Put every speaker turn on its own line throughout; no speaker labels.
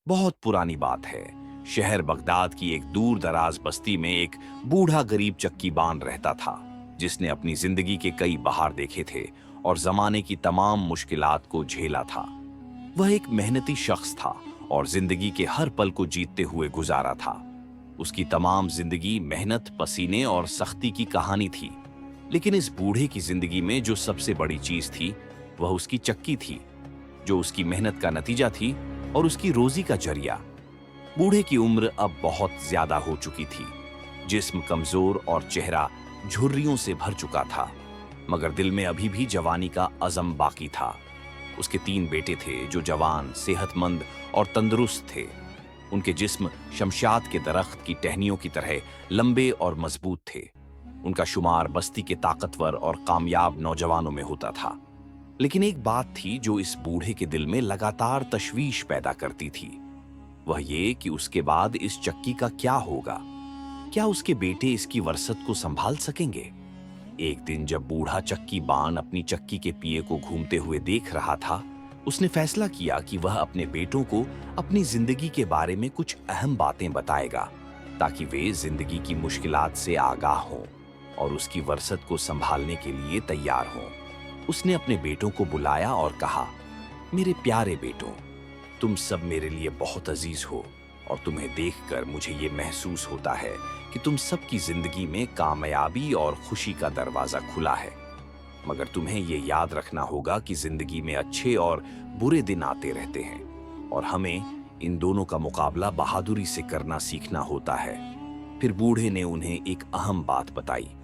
बहुत पुरानी बात है। शहर बगदाद की एक दूर दराज बस्ती में एक बूढ़ा गरीब चक्कीबान रहता था, जिसने अपनी जिंदगी के कई बहार देखे थे और जमाने की तमाम मुश्किलात को झेला था। वह एक मेहनती शख्स था और जिंदगी के हर पल को जीतते हुए गुजारा था। उसकी तमाम जिंदगी मेहनत, पसीने और सख्ती की कहानी थी। लेकिन इस बूढ़े की जिंदगी में जो सबसे बड़ी चीज थी, वह उसकी चक्की थी, जो उसकी मेहनत का नतीजा थी और उसकी रोजी का जरिया। बूढ़े की उम्र अब बहुत ज्यादा हो चुकी थी। जिस्म कमजोर और चेहरा झुर्रियों से भर चुका था, मगर दिल में अभी भी जवानी का अज़म बाकी था। उसके 3 बेटे थे जो जवान, सेहतमंद और तंदुरुस्त थे। उनके जिस्म शमशाद के दरख्त की टहनियों की तरह लंबे और मजबूत थे। उनका शुमार बस्ती के ताकतवर और कामयाब नौजवानों में होता था। लेकिन एक बात थी जो इस बूढ़े के दिल में लगातार तशवीश पैदा करती थी। वह ये कि उसके बाद इस चक्की का क्या होगा। क्या उसके बेटे इसकी वरसत को संभाल सकेंगे? एक दिन जब बूढ़ा चक्की बान अपनी चक्की के पिए को घूमते हुए देख रहा था, उसने फैसला किया कि वह अपने बेटों को अपनी जिंदगी के बारे में कुछ अहम बातें बताएगा, ताकि वे जिंदगी की मुश्किलात से आगाह हों और उसकी वरसत को संभालने के लिए तैयार हों। उसने अपने बेटों को बुलाया और कहा, मेरे प्यारे बेटों, तुम सब मेरे लिए बहुत अजीज हो और तुम्हें देखकर मुझे ये महसूस होता है कि तुम सबकी जिंदगी में कामयाबी और खुशी का दरवाजा खुला है। मगर तुम्हें ये याद रखना होगा कि जिंदगी में अच्छे और बुरे दिन आते रहते हैं और हमें इन दोनों का मुकाबला बहादुरी से करना सीखना होता है। फिर बूढ़े ने उन्हें एक अहम बात बताई।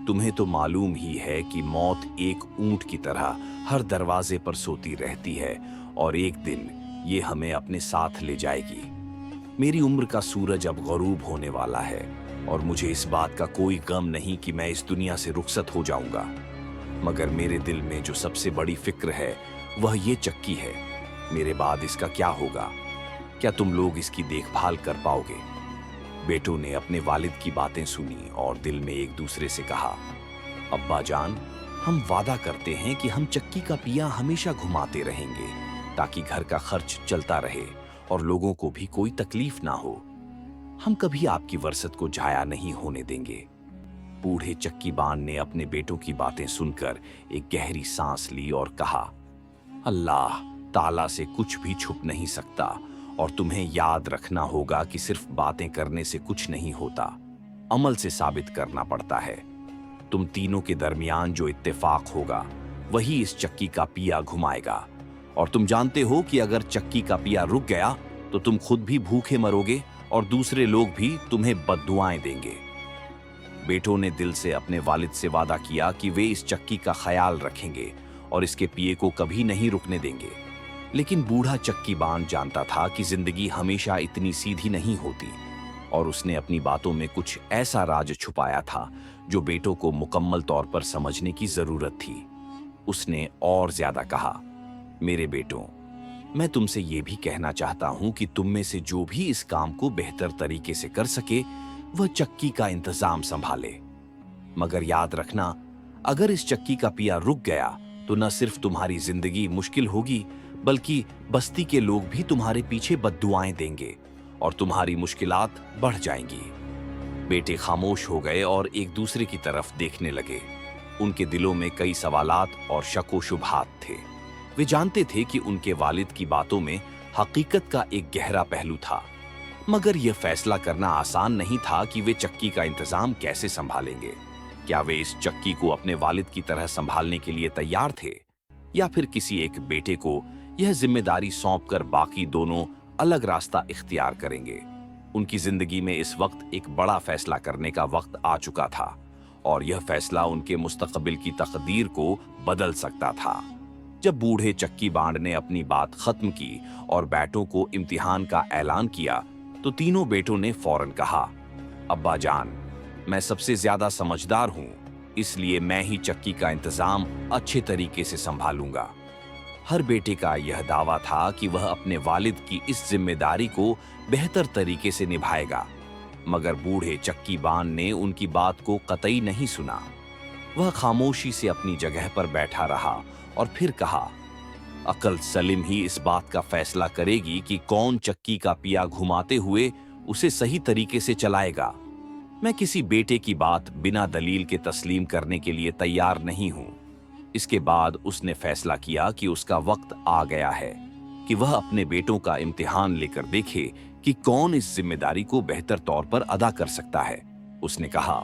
तुम्हें तो मालूम ही है कि मौत एक ऊंट की तरह हर दरवाजे पर सोती रहती है और एक दिन ये हमें अपने साथ ले जाएगी। मेरी उम्र का सूरज अब गरूब होने वाला है और मुझे इस बात का कोई गम नहीं कि मैं इस दुनिया से रुखसत हो जाऊंगा। मगर मेरे दिल में जो सबसे बड़ी फिक्र है वह ये चक्की है। मेरे बाद इसका क्या होगा? क्या तुम लोग इसकी देखभाल कर पाओगे? बेटों ने अपने वालिद की बातें सुनी और दिल में एक दूसरे से कहा, अब्बा जान, हम वादा करते हैं कि हम चक्की का पिया हमेशा घुमाते रहेंगे ताकि घर का खर्च चलता रहे और लोगों को भी कोई तकलीफ ना हो। हम कभी आपकी वरसत को जाया नहीं होने देंगे। बूढ़े चक्की बान ने अपने बेटों की बातें सुनकर एक गहरी सांस ली और कहा, अल्लाह ताला से कुछ भी छुप नहीं सकता और तुम्हें याद रखना होगा कि सिर्फ बातें करने से कुछ नहीं होता, अमल से साबित करना पड़ता है। तुम तीनों के दरमियान जो इत्तेफाक होगा वही इस चक्की का पिया घुमाएगा और तुम जानते हो कि अगर चक्की का पिया रुक गया तो तुम खुद भी भूखे मरोगे और दूसरे लोग भी तुम्हें बद्दुआएं देंगे। बेटों ने दिल से अपने वालिद से वादा किया कि वे इस चक्की का ख्याल रखेंगे और इसके पिए को कभी नहीं रुकने देंगे। लेकिन बूढ़ा चक्की बान जानता था कि जिंदगी हमेशा इतनी सीधी नहीं होती और उसने अपनी बातों में कुछ ऐसा राज छुपाया था जो बेटों को मुकम्मल तौर पर समझने की जरूरत थी। उसने और ज्यादा कहा, मेरे बेटों, मैं तुमसे ये भी कहना चाहता हूं कि तुम में से जो भी इस काम को बेहतर तरीके से कर सके वह चक्की का इंतजाम संभाले। मगर याद रखना, अगर इस चक्की का पिया रुक गया तो न सिर्फ तुम्हारी जिंदगी मुश्किल होगी बल्कि बस्ती के लोग भी तुम्हारे पीछे बद्दुआएं देंगे और तुम्हारी मुश्किलात बढ़ जाएंगी। बेटे खामोश हो गए और एक दूसरे की तरफ देखने लगे। उनके दिलों में कई सवालात और शक व शुबहात थे। वे जानते थे कि उनके वालिद की बातों में हकीकत का एक गहरा पहलू था, मगर यह फैसला करना आसान नहीं था कि वे चक्की का इंतजाम कैसे संभालेंगे। क्या वे इस चक्की को अपने वालिद की तरह संभालने के लिए तैयार थे या फिर किसी एक बेटे को यह जिम्मेदारी सौंपकर बाकी दोनों अलग रास्ता इख्तियार करेंगे? उनकी जिंदगी में इस वक्त एक बड़ा फैसला करने का वक्त आ चुका था और यह फैसला उनके मुस्तकबिल की तकदीर को बदल सकता था। जब बूढ़े चक्की बांड ने अपनी बात खत्म की और बेटों को इम्तिहान का ऐलान किया तो तीनों बेटों ने फौरन कहा, अब्बा जान, मैं सबसे ज्यादा समझदार हूं, इसलिए मैं ही चक्की का इंतजाम अच्छे तरीके से संभालूंगा। हर बेटे का यह दावा था कि वह अपने वालिद की इस जिम्मेदारी को बेहतर तरीके से निभाएगा, मगर बूढ़े चक्की बान ने उनकी बात को कतई नहीं सुना। वह खामोशी से अपनी जगह पर बैठा रहा और फिर कहा, अकल सलीम ही इस बात का फैसला करेगी कि कौन चक्की का पिया घुमाते हुए उसे सही तरीके से चलाएगा। मैं किसी बेटे की बात बिना दलील के तस्लीम करने के लिए तैयार नहीं हूं। इसके बाद उसने फैसला किया कि उसका वक्त आ गया है कि वह अपने बेटों का इम्तिहान लेकर देखे कि कौन इस जिम्मेदारी को बेहतर तौर पर अदा कर सकता है। उसने कहा,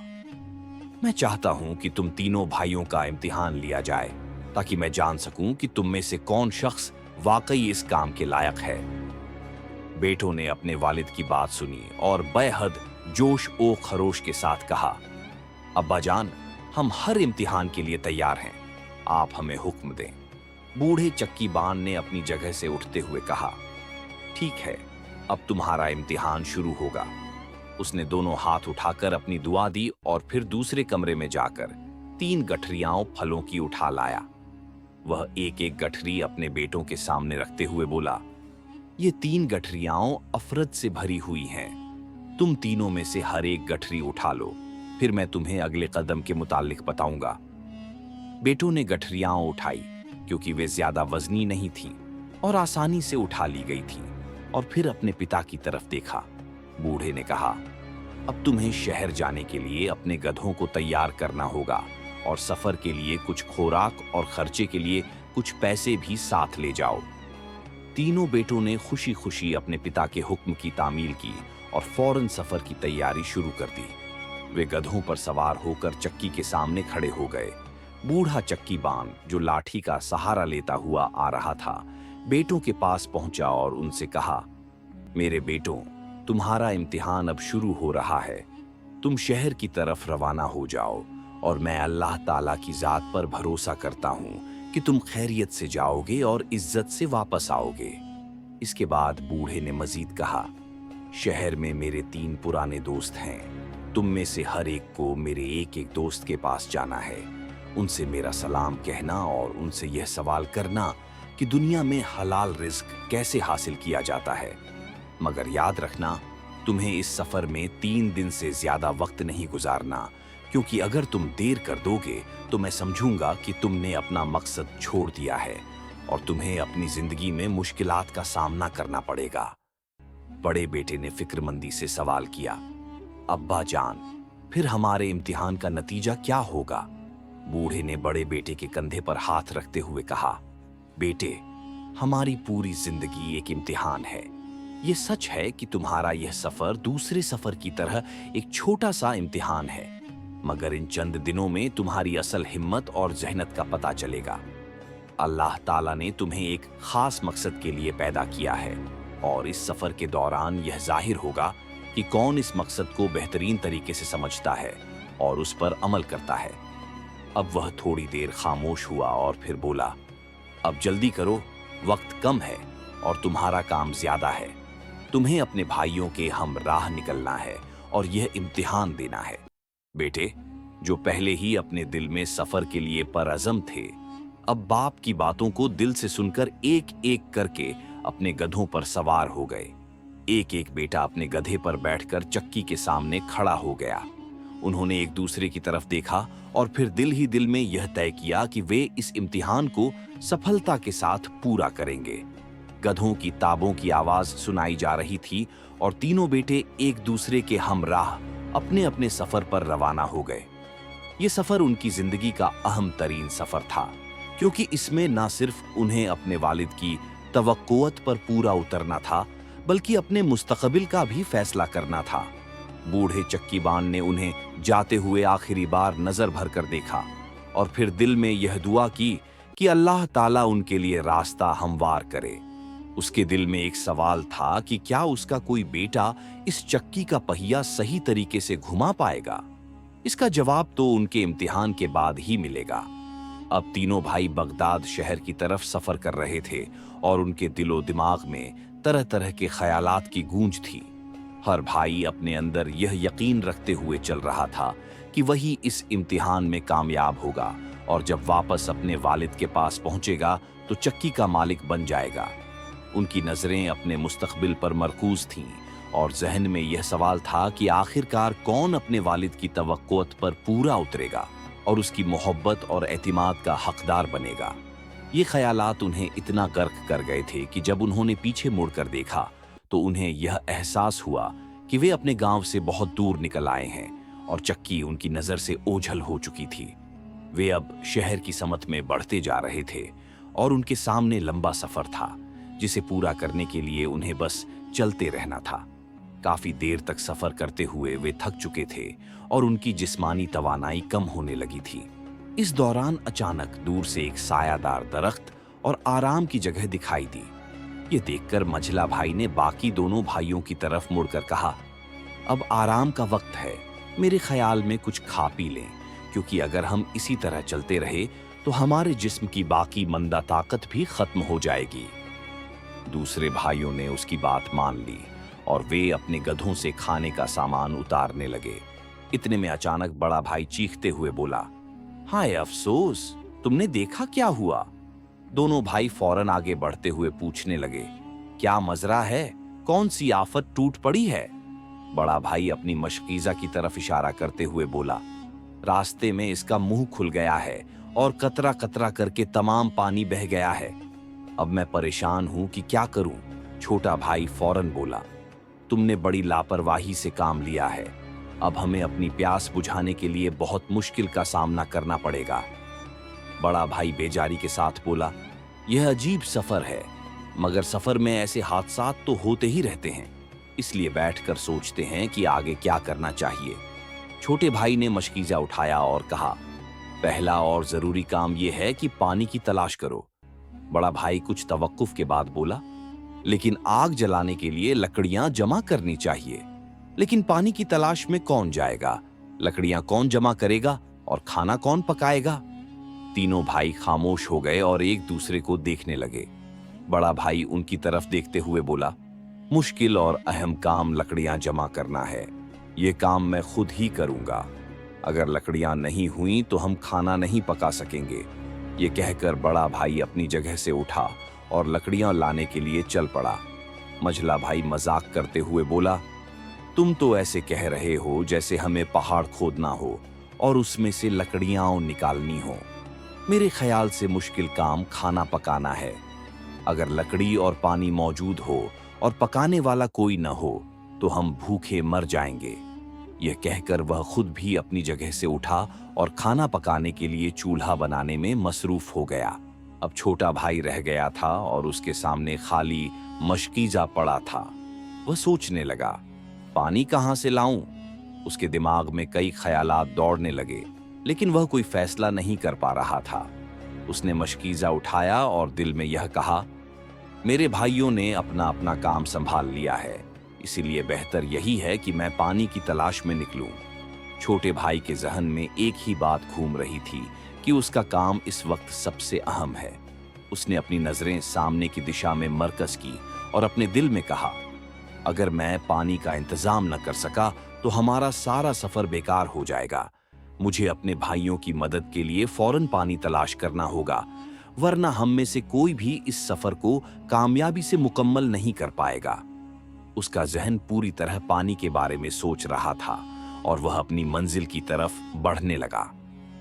मैं चाहता हूं कि तुम तीनों भाइयों का इम्तिहान लिया जाए ताकि मैं जान सकूं कि तुम में से कौन शख्स वाकई इस काम के लायक है। बेटों ने अपने वालिद की बात सुनी और बेहद जोश ओ खरोश के साथ कहा, अब्बा जान, हम हर इम्तिहान के लिए तैयार हैं, आप हमें हुक्म दें। बूढ़े चक्की बान ने अपनी जगह से उठते हुए कहा, ठीक है, अब तुम्हारा इम्तिहान शुरू होगा। उसने दोनों हाथ उठाकर अपनी दुआ दी और फिर दूसरे कमरे में जाकर 3 गठरियाओं फलों की उठा लाया। वह एक एक गठरी अपने बेटों के सामने रखते हुए बोला, ये 3 गठरियाओं अफरत से भरी हुई हैं। तुम तीनों में से हर एक गठरी उठा लो, फिर मैं तुम्हें अगले कदम के मुतालिक बताऊंगा। बेटों ने गठरियाओं उठाई क्योंकि वे ज्यादा वजनी नहीं थीं और आसानी से उठा ली गई थीं, और फिर अपने पिता की तरफ देखा। बूढ़े ने कहा, अब तुम्हें शहर जाने के लिए अपने गधों को तैयार करना होगा और सफर के लिए कुछ खुराक और खर्चे के लिए कुछ पैसे भी साथ ले जाओ। तीनों बेटों ने खुशी खुशी अपने पिता के हुक्म की तामील की और फौरन सफर की तैयारी शुरू कर दी। वे गधों पर सवार होकर चक्की के सामने खड़े हो गए। बूढ़ा चक्की बान, जो लाठी का सहारा लेता हुआ आ रहा था, बेटों के पास पहुंचा और उनसे कहा, मेरे बेटों, तुम्हारा इम्तिहान अब शुरू हो रहा है। तुम शहर की तरफ रवाना हो जाओ और मैं अल्लाह ताला की जात पर भरोसा करता हूं कि तुम खैरियत से जाओगे और इज्जत से वापस आओगे। इसके बाद बूढ़े ने मजीद कहा, शहर में मेरे 3 पुराने दोस्त हैं। तुम में से हर एक को मेरे एक एक दोस्त के पास जाना है। उनसे मेरा सलाम कहना और उनसे यह सवाल करना कि दुनिया में हलाल रिज्क कैसे हासिल किया जाता है। मगर याद रखना, तुम्हें इस सफर में 3 दिन से ज्यादा वक्त नहीं गुजारना, क्योंकि अगर तुम देर कर दोगे तो मैं समझूंगा कि तुमने अपना मकसद छोड़ दिया है और तुम्हें अपनी जिंदगी में मुश्किलात का सामना करना पड़ेगा। बड़े बेटे ने फिक्रमंदी से सवाल किया, अब्बा जान, फिर हमारे इम्तिहान का नतीजा क्या होगा? बूढ़े ने बड़े बेटे के कंधे पर हाथ रखते हुए कहा, बेटे, हमारी पूरी जिंदगी एक इम्तिहान है। ये सच है कि तुम्हारा यह सफर दूसरे सफर की तरह एक छोटा सा इम्तिहान है, मगर इन चंद दिनों में तुम्हारी असल हिम्मत और जहनत का पता चलेगा। अल्लाह ताला ने तुम्हें एक खास मकसद के लिए पैदा किया है और इस सफर के दौरान यह जाहिर होगा कि कौन इस मकसद को बेहतरीन तरीके से समझता है और उस पर अमल करता है। अब वह थोड़ी देर खामोश हुआ और फिर बोला, अब जल्दी करो, वक्त कम है और तुम्हारा काम ज्यादा है। तुम्हें अपने भाइयों के हम राह निकलना है और यह इम्तिहान देना है। बेटे, जो पहले ही अपने दिल में सफर के लिए परअज़म थे, अब बाप की बातों को दिल से सुनकर एक एक करके अपने गधों पर सवार हो गए। एक एक बेटा अपने गधे पर बैठकर चक्की के सामने खड़ा हो गया। उन्होंने एक दूसरे की तरफ देखा और फिर दिल ही दिल में यह तय किया कि वे इस इम्तिहान को सफलता के साथ पूरा करेंगे। गधों की ताबों की आवाज सुनाई जा रही थी और तीनों बेटे एक दूसरे के हमराह अपने अपने सफर पर रवाना हो गए। ये सफर उनकी जिंदगी का अहम तरीन सफर था, क्योंकि इसमें न सिर्फ उन्हें अपने वालिद की तवक्कुअत पर पूरा उतरना था, बल्कि अपने मुस्तकबिल का भी फैसला करना था। बूढ़े चक्कीबान ने उन्हें जाते हुए आखिरी बार नजर भर कर देखा और फिर दिल में यह दुआ की कि अल्लाह ताला उनके लिए रास्ता हमवार करे। उसके दिल में एक सवाल था कि क्या उसका कोई बेटा इस चक्की का पहिया सही तरीके से घुमा पाएगा। इसका जवाब तो उनके इम्तिहान के बाद ही मिलेगा। अब तीनों भाई बगदाद शहर की तरफ सफर कर रहे थे और उनके दिलो दिमाग में तरह तरह के ख्यालात की गूंज थी। हर भाई अपने अंदर यह यकीन रखते हुए चल रहा था कि वही इस इम्तिहान में कामयाब होगा और जब वापस अपने वालिद के पास पहुंचेगा तो चक्की का मालिक बन जाएगा। उनकी नजरें अपने मुस्तकबिल पर मरकूज थीं और जहन में यह सवाल था कि आखिरकार कौन अपने वालिद की तवक्कुअत पर पूरा उतरेगा और उसकी मोहब्बत और एतिमाद का हकदार बनेगा। ये ख्यालात उन्हें इतना गर्क कर गए थे कि जब उन्होंने पीछे मुड़कर देखा तो उन्हें यह एहसास हुआ कि वे अपने गांव से बहुत दूर निकल आए हैं और चक्की उनकी नजर से ओझल हो चुकी थी। वे अब शहर की समत में बढ़ते जा रहे थे और उनके सामने लंबा सफर था जिसे पूरा करने के लिए उन्हें बस चलते रहना था। काफी देर तक सफर करते हुए वे थक चुके थे और उनकी जिस्मानी तवानाई कम होने लगी थी। इस दौरान अचानक दूर से एक सायादार दरख्त और आराम की जगह दिखाई दी। ये देखकर मझला भाई ने बाकी दोनों भाइयों की तरफ मुड़कर कहा, अब आराम का वक्त है, मेरे ख्याल में कुछ खा पी लें, क्योंकि अगर हम इसी तरह चलते रहे तो हमारे जिस्म की बाकी मंदा ताकत भी खत्म हो जाएगी। दूसरे भाइयों ने उसकी बात मान ली और वे अपने गधों से खाने का सामान उतारने लगे। इतने में अचानक बड़ा भाई चीखते हुए बोला, हाय अफसोस, तुमने देखा क्या हुआ? दोनों भाई फौरन आगे बढ़ते हुए पूछने लगे, क्या मजरा है? कौन सी आफत टूट पड़ी है? बड़ा भाई अपनी मशकीजा की तरफ इशारा करते हुए बोला, रास्ते में इसका मुंह खुल गया है और कतरा कतरा करके तमाम पानी बह गया है। अब मैं परेशान हूं कि क्या करूं। छोटा भाई फौरन बोला, तुमने बड़ी लापरवाही से काम लिया है। अब हमें अपनी प्यास बुझाने के लिए बहुत मुश्किल का सामना करना पड़ेगा। बड़ा भाई बेजारी के साथ बोला, यह अजीब सफर है, मगर सफर में ऐसे हादसात तो होते ही रहते हैं, इसलिए बैठकर सोचते हैं कि आगे क्या करना चाहिए। छोटे भाई ने मशकीजा उठाया और कहा, पहला और जरूरी काम यह है कि पानी की तलाश करो। बड़ा भाई कुछ तवक्कुफ के बाद बोला, लेकिन आग जलाने के लिए लकड़ियां जमा करनी चाहिए। लेकिन पानी की तलाश में कौन जाएगा? लकड़ियां कौन जमा करेगा और खाना कौन पकाएगा? तीनों भाई खामोश हो गए और एक दूसरे को देखने लगे। बड़ा भाई उनकी तरफ देखते हुए बोला, मुश्किल और अहम काम लकड़ियां जमा करना है। ये काम मैं खुद ही करूंगा। अगर लकड़ियां नहीं हुई तो हम खाना नहीं पका सकेंगे। ये कहकर बड़ा भाई अपनी जगह से उठा और लकड़ियां लाने के लिए चल पड़ा। मझला भाई मजाक करते हुए बोला, तुम तो ऐसे कह रहे हो जैसे हमें पहाड़ खोदना हो और उसमें से लकड़ियां निकालनी हो। मेरे ख्याल से मुश्किल काम खाना पकाना है। अगर लकड़ी और पानी मौजूद हो और पकाने वाला कोई न हो तो हम भूखे मर जाएंगे। यह कहकर वह खुद भी अपनी जगह से उठा और खाना पकाने के लिए चूल्हा बनाने में मसरूफ हो गया। अब छोटा भाई रह गया था और उसके सामने खाली मशकीजा पड़ा था। वह सोचने लगा, पानी कहां से लाऊं? उसके दिमाग में कई ख्यालात दौड़ने लगे, लेकिन वह कोई फैसला नहीं कर पा रहा था। उसने मशकीजा उठाया और दिल में यह कहा, मेरे भाइयों ने अपना अपना काम संभाल लिया है, इसीलिए बेहतर यही है कि मैं पानी की तलाश में निकलूं। छोटे भाई के जहन में एक ही बात घूम रही थी कि उसका काम इस वक्त सबसे अहम है। उसने अपनी नजरें सामने की दिशा में मरकज की और अपने दिल में कहा, अगर मैं पानी का इंतजाम न कर सका तो हमारा सारा सफर बेकार हो जाएगा। मुझे अपने भाइयों की मदद के लिए फौरन पानी तलाश करना होगा, वरना हम में से कोई भी इस सफर को कामयाबी से मुकम्मल नहीं कर पाएगा। उसका जहन पूरी तरह पानी के बारे में सोच रहा था और वह अपनी मंजिल की तरफ बढ़ने लगा।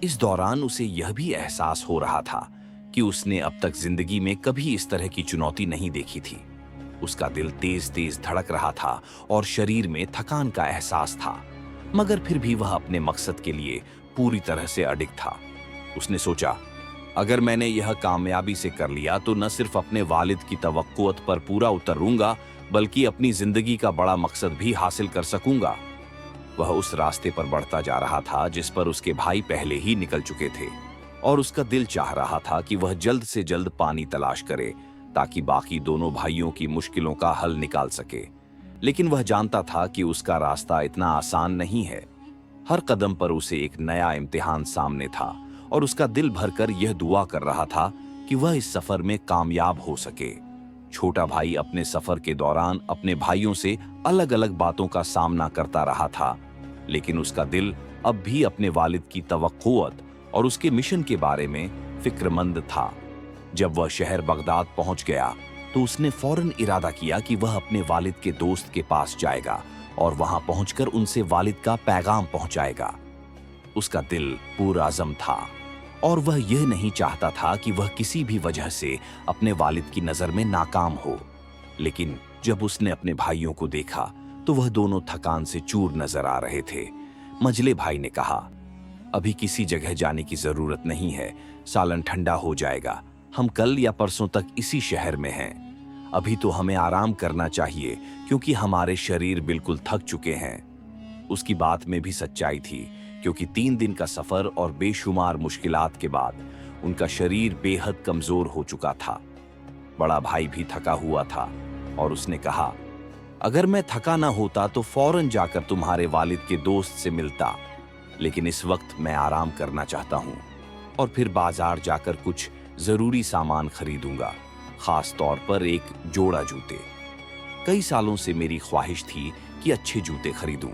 इस दौरान उसे यह भी एहसास हो रहा था कि उसने अब तक जिंदगी में कभी इस तरह की चुनौती नहीं देखी थी। उसका दिल तेज तेज धड़क रहा था और शरीर में थकान का एहसास था, मगर फिर भी वह अपने मकसद के लिए पूरी तरह से अडिग था। उसने सोचा, अगर मैंने यह कामयाबी से कर लिया तो न सिर्फ अपने वालिद की तवक्कुत पर पूरा उतरूंगा, बल्कि अपनी जिंदगी का बड़ा मकसद भी हासिल कर सकूंगा। वह उस रास्ते पर बढ़ता जा रहा था जिस पर उसके भाई पहले ही निकल चुके थे और उसका दिल चाह रहा था कि वह जल्द से जल्द पानी तलाश करे ताकि बाकी दोनों भाइयों की मुश्किलों का हल निकाल सके। लेकिन वह जानता था कि उसका रास्ता इतना आसान नहीं है। हर कदम पर उसे एक नया इम्तिहान सामने था और उसका दिल भरकर यह दुआ कर रहा था कि वह इस सफर में कामयाब हो सके। छोटा भाई अपने सफर के दौरान अपने भाइयों से अलग अलग बातों का सामना करता रहा था, लेकिन उसका दिल अब भी अपने वालिद की तवक्कुत और उसके मिशन के बारे में फिक्रमंद था। जब वह शहर बगदाद पहुंच गया तो उसने फौरन इरादा किया कि वह अपने वालिद के दोस्त के पास जाएगा और वहां पहुंचकर उनसे वालिद का पैगाम पहुंचाएगा। उसका दिल पुरअज़्म था और वह यह नहीं चाहता था कि वह किसी भी वजह से अपने वालिद की नजर में नाकाम हो। लेकिन जब उसने अपने भाइयों को देखा तो वह दोनों थकान से चूर नजर आ रहे थे। मझले भाई ने कहा, अभी किसी जगह जाने की जरूरत नहीं है, सालन ठंडा हो जाएगा, हम कल या परसों तक इसी शहर में हैं। अभी तो हमें आराम करना चाहिए क्योंकि हमारे शरीर बिल्कुल थक चुके हैं। उसकी बात में भी सच्चाई थी, क्योंकि 3 दिन का सफर और बेशुमार मुश्किलात के बाद उनका शरीर बेहद कमजोर हो चुका था। बड़ा भाई भी थका हुआ था और उसने कहा, अगर मैं थका ना होता तो फौरन जाकर तुम्हारे वालिद के दोस्त से मिलता, लेकिन इस वक्त मैं आराम करना चाहता हूं और फिर बाजार जाकर कुछ जरूरी सामान खरीदूंगा, खास तौर पर एक जोड़ा जूते। कई सालों से मेरी ख्वाहिश थी कि अच्छे जूते खरीदूं,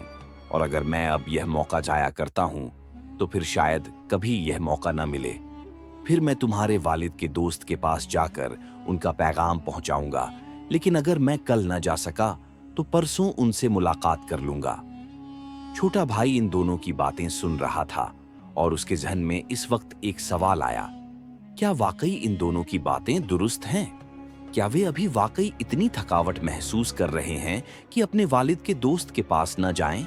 और अगर मैं अब यह मौका जाया करता हूं तो फिर शायद कभी यह मौका न मिले। फिर मैं तुम्हारे वालिद के दोस्त के पास जाकर उनका पैगाम पहुंचाऊंगा, लेकिन अगर मैं कल न जा सका तो परसों उनसे मुलाकात कर लूंगा। छोटा भाई इन दोनों की बातें सुन रहा था और उसके जहन में इस वक्त एक सवाल आया, क्या वाकई इन दोनों की बातें दुरुस्त हैं? क्या वे अभी वाकई इतनी थकावट महसूस कर रहे हैं कि अपने वालिद के दोस्त के पास न जाएं?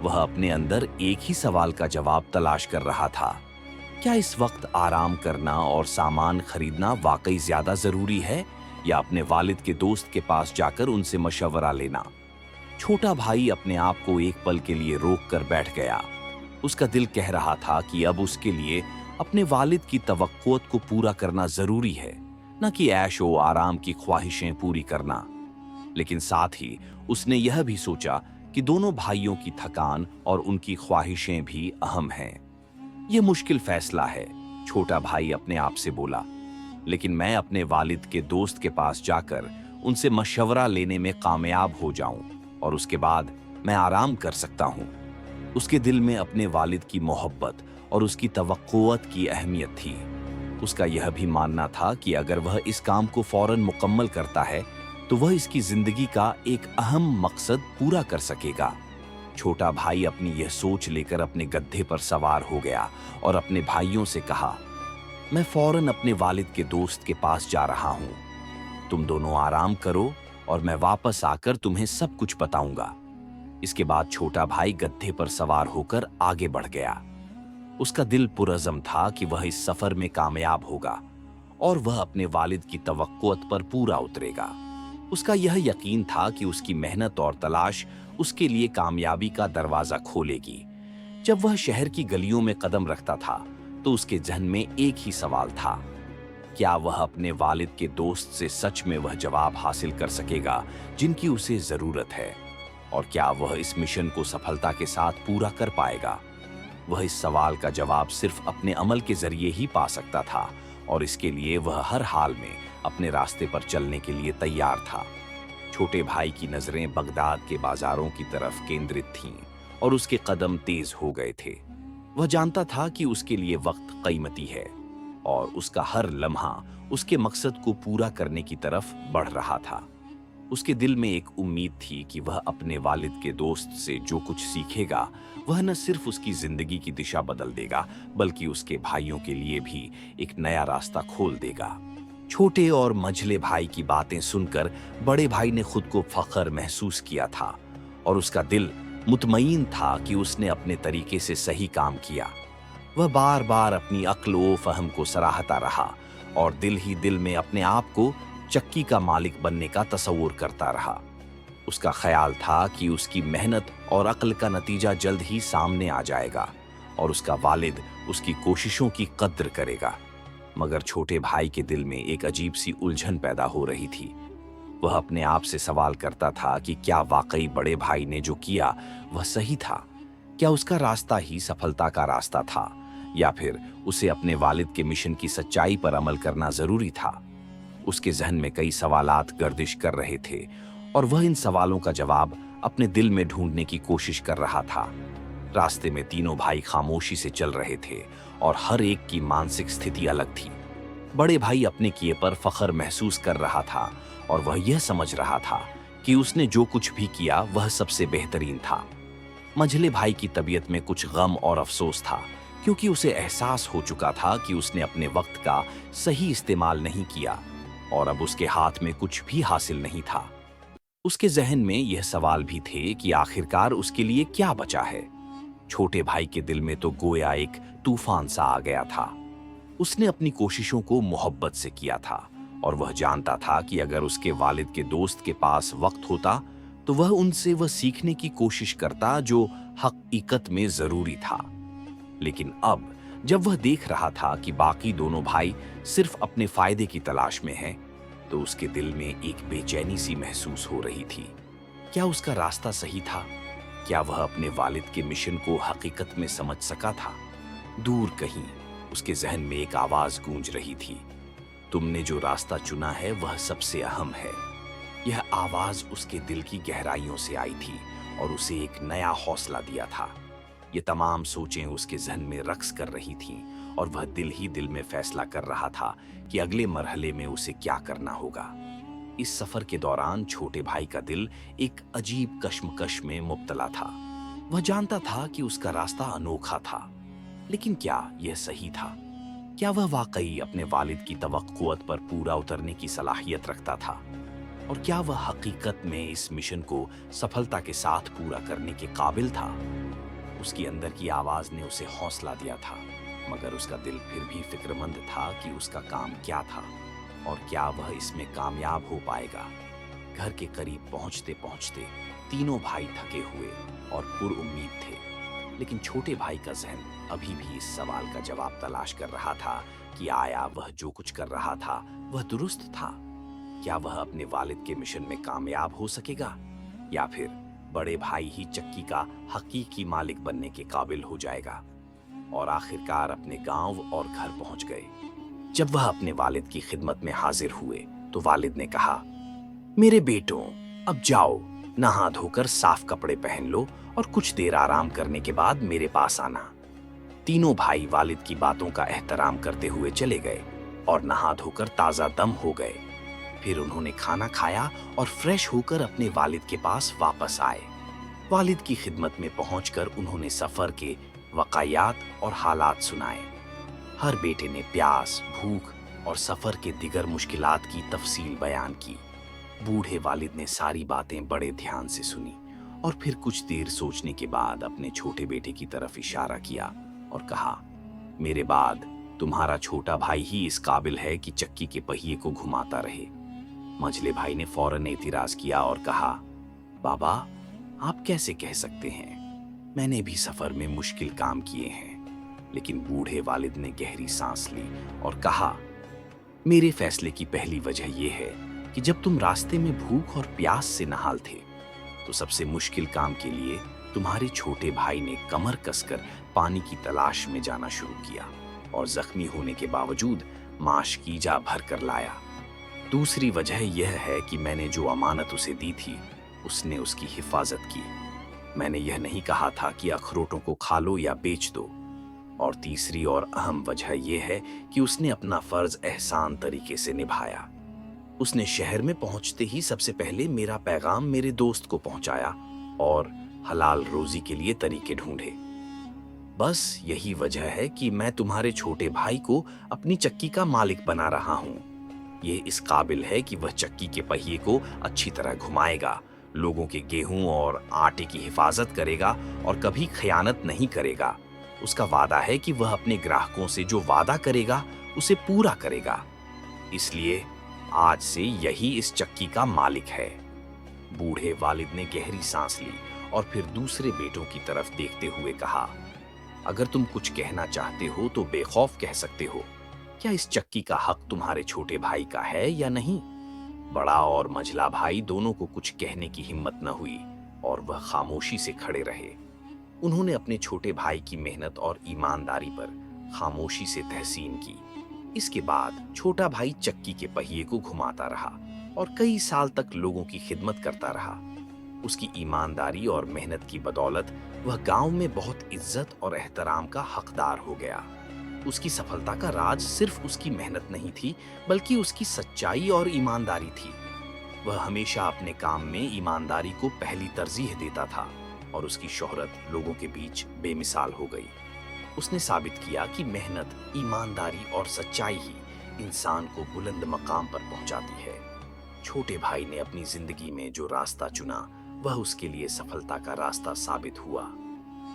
वह अपने अंदर एक ही सवाल का जवाब तलाश कर रहा था, क्या इस वक्त आराम करना और सामान खरीदना वाकई ज्यादा जरूरी है या अपने वालिद के दोस्त के पास जाकर उनसे मशवरा लेना? छोटा भाई अपने आप को एक पल के लिए रोक कर बैठ गया। उसका दिल कह रहा था कि अब उसके लिए अपने वालिद की तवक्कुत को पूरा करना जरूरी है, न कि ऐश व आराम की ख्वाहिशें पूरी करना। लेकिन साथ ही उसने यह भी सोचा कि दोनों भाइयों की थकान और उनकी ख्वाहिशें भी अहम हैं। यह मुश्किल फैसला है, छोटा भाई अपने आप से बोला, लेकिन मैं अपने वालिद के दोस्त के पास जाकर उनसे मशवरा लेने में कामयाब हो जाऊं और उसके बाद मैं आराम कर सकता हूं। उसके दिल में अपने वालिद की मोहब्बत और उसकी तवक्कुत की अहमियत थी। उसका यह भी मानना था कि अगर वह इस काम को फौरन मुकम्मल करता है तो वह इसकी जिंदगी का एक अहम मकसद पूरा कर सकेगा। छोटा भाई अपनी यह सोच लेकर अपने गड्ढे पर सवार हो गया और अपने भाइयों से कहा, मैं फौरन अपने वालिद के दोस्त के पास जा रहा हूं, तुम दोनों आराम करो और मैं वापस आकर तुम्हें सब कुछ बताऊंगा। इसके बाद छोटा भाई गड्ढे पर सवार होकर आगे बढ़ गया। उसका दिल पुरअज़म था कि वह इस सफर में कामयाब होगा और वह अपने वालिद की तवक्कुत पर पूरा उतरेगा। उसका यह यकीन था कि उसकी मेहनत और तलाश उसके लिए कामयाबी का दरवाजा खोलेगी। जब वह शहर की गलियों में कदम रखता था तो उसके जहन में एक ही सवाल था, क्या वह अपने वालिद के दोस्त से सच में वह जवाब हासिल कर सकेगा जिनकी उसे जरूरत है, और क्या वह इस मिशन को सफलता के साथ पूरा कर पाएगा? वह इस सवाल का जवाब सिर्फ अपने अमल के जरिए ही पा सकता था और इसके लिए वह हर हाल में अपने रास्ते पर चलने के लिए तैयार था। छोटे भाई की नजरें बगदाद के बाजारों की तरफ केंद्रित थीं और उसके कदम तेज हो गए थे। वह जानता था कि उसके लिए वक्त कीमती है और उसका हर लम्हा उसके मकसद को पूरा करने की तरफ बढ़ रहा था। उसके दिल में एक उम्मीद थी कि वह अपने वालिद के दोस्त से जो कुछ सीखेगा वह न सिर्फ उसकी जिंदगी की दिशा बदल देगा बल्कि उसके भाइयों के लिए भी एक नया रास्ता खोल देगा। छोटे और मझले भाई की बातें सुनकर बड़े भाई ने खुद को फख्र महसूस किया था और उसका दिल मुतमईन था कि उसने अपने तरीके से सही काम किया। वह बार बार अपनी अक्ल व फहम को सराहता रहा और दिल ही दिल में अपने आप को चक्की का मालिक बनने का तसव्वुर करता रहा। उसका ख्याल था कि उसकी मेहनत और अक्ल का नतीजा जल्द ही सामने आ जाएगा और उसका वालिद उसकी कोशिशों की कद्र करेगा। मगर छोटे भाई के दिल में एक अजीब सी उलझन पैदा हो रही थी। वह अपने आप से सवाल करता था कि क्या वाकई बड़े भाई ने जो किया वह सही था? क्या उसका रास्ता ही सफलता का रास्ता था या फिर उसे अपने वालिद के मिशन की सच्चाई पर अमल करना जरूरी था? उसके जहन में कई सवालात गर्दिश कर रहे थे और वह इन सवालों का जवाब अपने दिल में ढूंढने की कोशिश कर रहा था। रास्ते में तीनों भाई खामोशी से चल रहे थे और हर एक की मानसिक स्थिति अलग थी। बड़े भाई अपने किए पर फख्र महसूस कर रहा था और वह यह समझ रहा था कि उसने जो कुछ भी किया वह सबसे बेहतरीन था। मझले भाई की तबीयत में कुछ गम और अफसोस था क्योंकि उसे एहसास हो चुका था कि उसने अपने वक्त का सही इस्तेमाल नहीं किया और अब उसके हाथ में कुछ भी हासिल नहीं था। उसके जहन में यह सवाल भी थे कि आखिरकार उसके लिए क्या बचा है। छोटे भाई के दिल में तो गोया एक तूफान सा आ गया था। उसने अपनी कोशिशों को मोहब्बत से किया था और वह जानता था कि अगर उसके वालिद के दोस्त के पास वक्त होता तो वह उनसे वह सीखने की कोशिश करता जो हकीकत में जरूरी था। लेकिन अब जब वह देख रहा था कि बाकी दोनों भाई सिर्फ अपने फायदे की तलाश में हैं, तो उसके दिल में एक बेचैनी सी महसूस हो रही थी। क्या उसका रास्ता सही था? क्या वह अपने वालिद के मिशन को हकीकत में समझ सका था? दूर कहीं उसके जहन में एक आवाज गूंज रही थी, तुमने जो रास्ता चुना है वह सबसे अहम है। यह आवाज उसके दिल की गहराइयों से आई थी और उसे एक नया हौसला दिया था। ये तमाम सोचें उसके जहन में रक्स कर रही थीं और वह दिल ही दिल में फैसला कर रहा था कि अगले मरहले में उसे क्या करना होगा। इस सफर के दौरान छोटे भाई का दिल एक अजीब कश्मकश में मुब्तला था। वह जानता था कि उसका रास्ता अनोखा था, लेकिन क्या यह सही था? क्या वह वाकई अपने वालिद की तवक्कुअत पर पूरा उतरने की सलाहियत रखता था? और क्या वह हकीकत में इस मिशन को सफलता के साथ पूरा करने के काबिल था? उसकी अंदर की आवाज ने उसे हौसला दिया था, मगर उसका दिल फिर भी फिक्रमंद था कि उसका काम क्या था और क्या वह इसमें कामयाब हो पाएगा। घर के करीब पहुंचते पहुंचते तीनों भाई थके हुए और पुरउम्मीद थे, लेकिन छोटे भाई का जहन अभी भी इस सवाल का जवाब तलाश कर रहा था कि आया वह जो कुछ कर रहा था वह दुरुस्त था। क्या वह अपने वालिद के मिशन में कामयाब हो सकेगा या फिर बड़े भाई ही चक्की का हकीकी मालिक बनने के काबिल हो जाएगा? और आखिरकार अपने गांव और घर पहुंच गए। जब वह अपने वालिद की खिदमत में हाजिर हुए तो वालिद ने कहा, मेरे बेटों, अब जाओ, नहा धोकर साफ कपड़े पहन लो और कुछ देर आराम करने के बाद मेरे पास आना। तीनों भाई वालिद की बातों का एहतराम करते हुए चले गए और नहा धोकर ताजा दम हो गए। फिर उन्होंने खाना खाया और फ्रेश होकर अपने वालिद के पास वापस आए। वालिद की खिदमत में पहुंचकर उन्होंने सफर के वक़ायात और हालात सुनाए। हर बेटे ने प्यास, भूख और सफर के दिगर मुश्किलात की तफसील बयान की। बूढ़े वालिद ने सारी बातें बड़े ध्यान से सुनी और फिर कुछ देर सोचने के बाद अपने छोटे बेटे की तरफ इशारा किया और कहा, मेरे बाद तुम्हारा छोटा भाई ही इस काबिल है कि चक्की के पहिए को घुमाता रहे। मझले भाई ने फौरन एतराज किया और कहा, बाबा, आप कैसे कह सकते हैं? मैंने भी सफर में मुश्किल काम किए हैं। लेकिन बूढ़े वालिद ने गहरी सांस ली और कहा, मेरे फैसले की पहली वजह यह है कि जब तुम रास्ते में भूख और प्यास से नहाल थे तो सबसे मुश्किल काम के लिए तुम्हारे छोटे भाई ने कमर कसकर पानी की तलाश में जाना शुरू किया और जख्मी होने के बावजूद माश की जा भर कर लाया। दूसरी वजह यह है कि मैंने जो अमानत उसे दी थी उसने उसकी हिफाजत की। मैंने यह नहीं कहा था कि अखरोटों को खा लो या बेच दो। और तीसरी और अहम वजह यह है कि उसने अपना फर्ज एहसान तरीके से निभाया। उसने शहर में पहुंचते ही सबसे पहले मेरा पैगाम मेरे दोस्त को पहुंचाया और हलाल रोजी के लिए तरीके ढूंढे। बस यही वजह है कि मैं तुम्हारे छोटे भाई को अपनी चक्की का मालिक बना रहा हूं। ये इस काबिल है कि वह चक्की के पहिए को अच्छी तरह घुमाएगा, लोगों के गेहूं और आटे की हिफाजत करेगा और कभी खयानत नहीं करेगा। उसका वादा है कि वह अपने ग्राहकों से जो वादा करेगा उसे पूरा करेगा। इसलिए आज से यही इस चक्की का मालिक है। बूढ़े वालिद ने गहरी सांस ली और फिर दूसरे बेटों की तरफ देखते हुए कहा, अगर तुम कुछ कहना चाहते हो तो बेखौफ कह सकते हो। क्या इस चक्की का हक तुम्हारे छोटे भाई का है या नहीं? बड़ा और मझला भाई दोनों को कुछ कहने की हिम्मत न हुई और वह खामोशी से खड़े रहे। उन्होंने अपने छोटे भाई की मेहनत और ईमानदारी पर खामोशी से तहसीन की। इसके बाद छोटा भाई चक्की के पहिए को घुमाता रहा और कई साल तक लोगों की खिदमत करता रहा। उसकी ईमानदारी और मेहनत की बदौलत वह गांव में बहुत इज्जत और एहतराम का हकदार हो गया। उसकी सफलता का राज सिर्फ उसकी मेहनत नहीं थी, बल्कि उसकी सच्चाई और ईमानदारी थी। वह हमेशा अपने काम में ईमानदारी को पहली तरजीह देता था और उसकी शोहरत लोगों के बीच बेमिसाल हो गई। اس نے ثابت کیا کہ محنت، ایمانداری اور سچائی ہی انسان کو بلند مقام پر پہنچاتی ہے۔ چھوٹے بھائی نے اپنی زندگی میں جو راستہ چنا وہ اس کے لیے سفلتا کا راستہ ثابت ہوا۔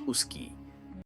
اس کی